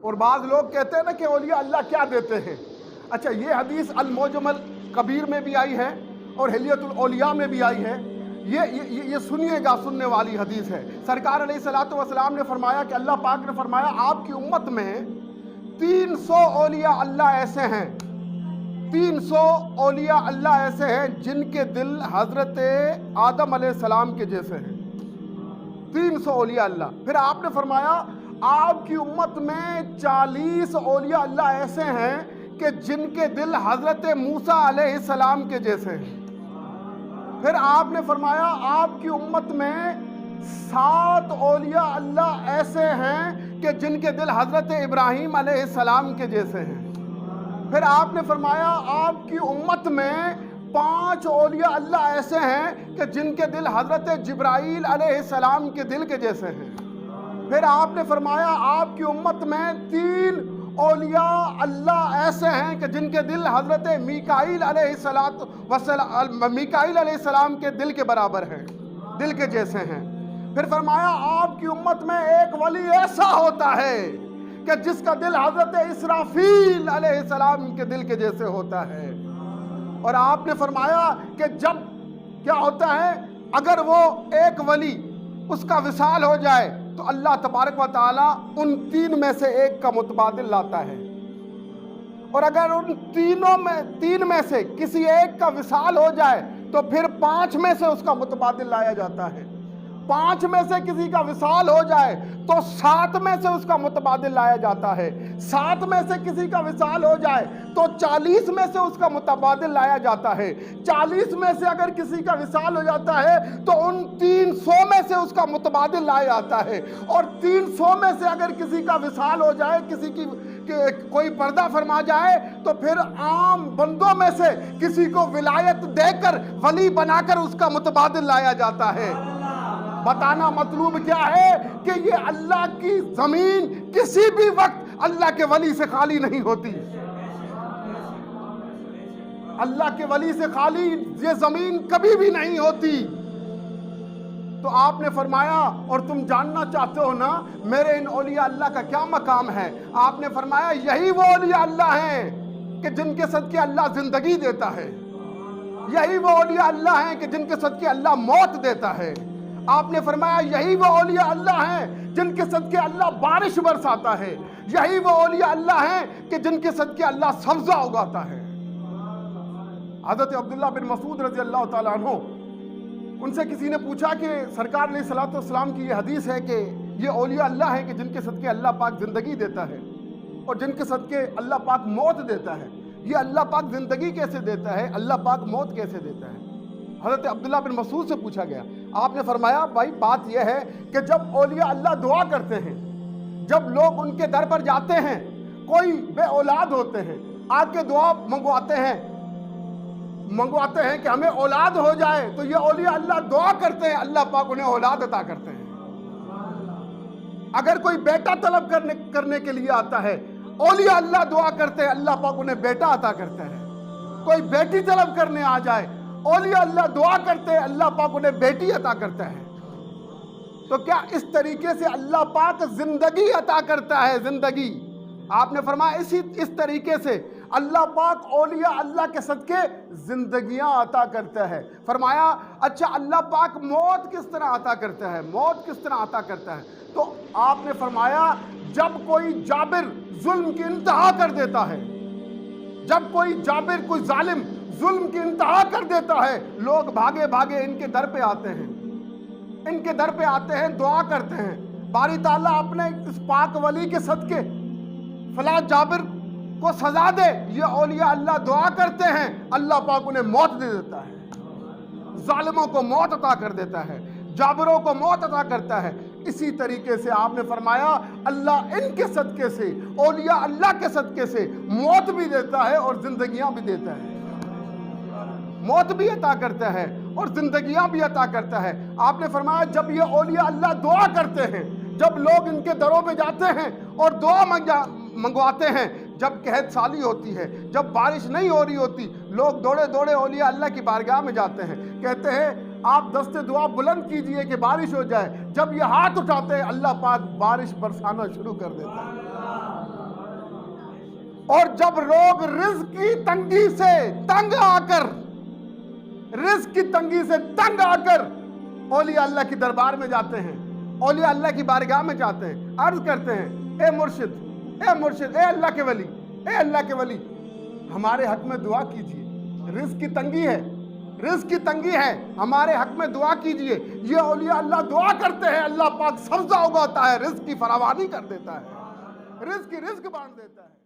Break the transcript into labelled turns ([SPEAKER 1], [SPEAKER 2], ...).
[SPEAKER 1] और बाज़ लोग कहते हैं ना कि औलिया अल्लाह क्या देते हैं। अच्छा, ये हदीस अल-मुअजमल कबीर में भी आई है और हिलियतुल औलिया में भी आई है। ये सुनिएगा, सुनने वाली हदीस है। सरकार अलैहिस्सलातु वस्सलाम ने फरमाया कि अल्लाह पाक ने फरमाया आपकी उम्मत में 300 औलिया अल्लाह ऐसे हैं, 300 औलिया अल्लाह ऐसे हैं जिनके दिल हज़रत आदम अलैहिस्सलाम के जैसे हैं। 300 औलिया अल्लाह। फिर आपने फरमाया आपकी उम्मत में 40 औलिया अल्लाह ऐसे हैं कि जिनके दिल हज़रत मूसा अलैहिस्सलाम के जैसे हैं। फिर आपने फरमाया आपकी उम्मत में 7 औलिया अल्लाह ऐसे हैं कि जिनके दिल हज़रत इब्राहीम अलैहिस्सलाम के जैसे हैं। फिर आपने फरमाया आपकी उम्मत में 5 औलिया अल्लाह ऐसे हैं कि जिनके दिल हज़रत जिब्राईल अलैहिस्सलाम के दिल के जैसे हैं। फिर आपने फरमाया आपकी उम्मत में 3 औलिया अल्लाह ऐसे हैं कि जिनके दिल हज़रत मीकाईल अलैहिस्सलाम के दिल के बराबर हैं, दिल के जैसे हैं। फिर फरमाया आपकी उम्मत में एक वली ऐसा होता है कि जिसका दिल हज़रत इसराफील अलैहिस्सलाम के दिल के जैसे होता है। और आपने फरमाया कि जब क्या होता है, अगर वो एक वली उसका विसाल हो जाए तो अल्लाह तबारक व तआला उन 3 में से एक का मुतबादिल लाता है। और अगर उन 3 में से किसी एक का विसाल हो जाए तो फिर 5 में से उसका मुतबादिल लाया जाता है। 5 में से किसी का विसाल हो जाए तो 7 में से उसका मुतबादिल लाया जाता है। 7 में से किसी का विसाल हो जाए तो 40 में से उसका मुतबादिल लाया जाता है। 40 में से अगर किसी का विसाल हो जाता है तो उन 300 में से उसका मुतबादिल लाया जाता है। और 300 में से अगर किसी का विसाल हो जाए, किसी की कोई पर्दा फरमा जाए तो फिर आम बंदों में से किसी को विलायत देकर वली बनाकर उसका मुतबादिल लाया जाता है। बताना मतलूब क्या है कि ये अल्लाह की जमीन किसी भी वक्त अल्लाह के वली से खाली नहीं होती। अल्लाह के वली से खाली ये जमीन कभी भी नहीं होती। तो आपने फरमाया और तुम जानना चाहते हो ना मेरे इन औलिया अल्लाह का क्या मकाम है। आपने फरमाया यही वो औलिया अल्लाह हैं कि जिनके सदके अल्लाह जिंदगी देता है। यही वो औलिया अल्लाह हैं कि जिनके सदके अल्लाह मौत देता है। आपने फरमाया यही वो औलिया अल्लाह हैं जिनके सदके अल्लाह बारिश बरसाता है। यही वो औलिया अल्लाह हैं कि जिनके सदके अल्लाह सब्जा उगाता है। हज़रत अब्दुल्लाह बिन मसूद रज़ी अल्लाह ताला अन्हु, उनसे किसी ने पूछा कि सरकार अलैहिस्सलातु वस्सलाम की ये हदीस है कि ये औलिया अल्लाह है कि जिनके सदके अल्लाह पाक ज़िंदगी देता है और जिनके सदके अल्लाह पाक मौत देता है। ये अल्लाह पाक ज़िंदगी कैसे देता है, अल्लाह पाक मौत कैसे देता है? हज़रत अब्दुल्लाह बिन मसूद से पूछा गया। आपने फरमाया भाई बात यह है कि जब औलिया अल्लाह दुआ करते हैं, जब लोग उनके दर पर जाते हैं, कोई बे औलाद होते हैं, आके दुआ मंगवाते हैं कि हमें औलाद हो जाए, तो ये औलिया अल्लाह दुआ करते हैं, अल्लाह पाक उन्हें औलाद अता करते हैं। अगर कोई बेटा तलब करने के लिए आता है, औलिया अल्लाह दुआ करते हैं, अल्लाह पाक उन्हें बेटा अता करते हैं। कोई बेटी तलब करने आ जाए, औलिया अल्लाह दुआ करते हैं, अल्लाह पाक उन्हें बेटी अता करता है। तो क्या इस तरीके से अल्लाह पाक जिंदगी अता करता है? जिंदगी आपने फरमाया इस तरीके से अल्लाह पाक औलिया अल्लाह के सदके जिंदगियां अता करता है। फरमाया अच्छा अल्लाह पाक मौत किस तरह अता करता है? मौत किस तरह अता करता है? तो आपने फरमाया जब कोई जाबिर जुल्म की इंतहा कर देता है, जब कोई जाबिर, कोई जालिम जुल्म की इंतहा कर देता है, लोग भागे भागे इनके दर पे आते हैं, इनके दर पे आते हैं, दुआ करते हैं बारी ताला अपने इस पाक वली के सदके फला जाबिर को सजा दे। ये औलिया अल्लाह दुआ करते हैं, अल्लाह पाक उन्हें मौत दे देता है, जालिमों को मौत अता कर देता है, जाबिरों को मौत अता करता है। इसी तरीके से आपने फरमाया अल्लाह इनके सदके से, औलिया अल्लाह के सदके से मौत भी देता है और जिंदगियां भी देता है। मौत भी अता करता है और जिंदगियां भी अता करता है। आपने फरमाया जब ये औलिया अल्लाह दुआ करते हैं, जब लोग इनके दरों पे जाते हैं और दुआ मंगवाते हैं, जब कहत साली होती है, जब बारिश नहीं हो रही होती, लोग दौड़े दौड़े औलिया अल्लाह की बारगाह में जाते हैं, कहते हैं आप दस्ते दुआ बुलंद कीजिए कि बारिश हो जाए। जब ये हाथ उठाते हैं, अल्लाह पाक बारिश बरसाना शुरू कर देता है। और जब लोग रिज़्क की तंगी से तंग आकर, रिज़्क की तंगी से तंग आकर औलिया अल्लाह की दरबार में जाते हैं, औलिया अल्लाह की बारगाह में जाते हैं, अर्ज करते हैं, ए मुर्शिद, ए मुर्शिद, ए अल्लाह के वली, ए अल्लाह के वली, हमारे हक में दुआ कीजिए, रिज़्क की तंगी है, रिज़्क की तंगी है, हमारे हक में दुआ कीजिए। ये औलिया अल्लाह दुआ करते हैं, अल्लाह पाक सब्जा उगाता है, रिज़्क की फरावानी कर देता है, रिज़्क की रिज़्क बांट देता है।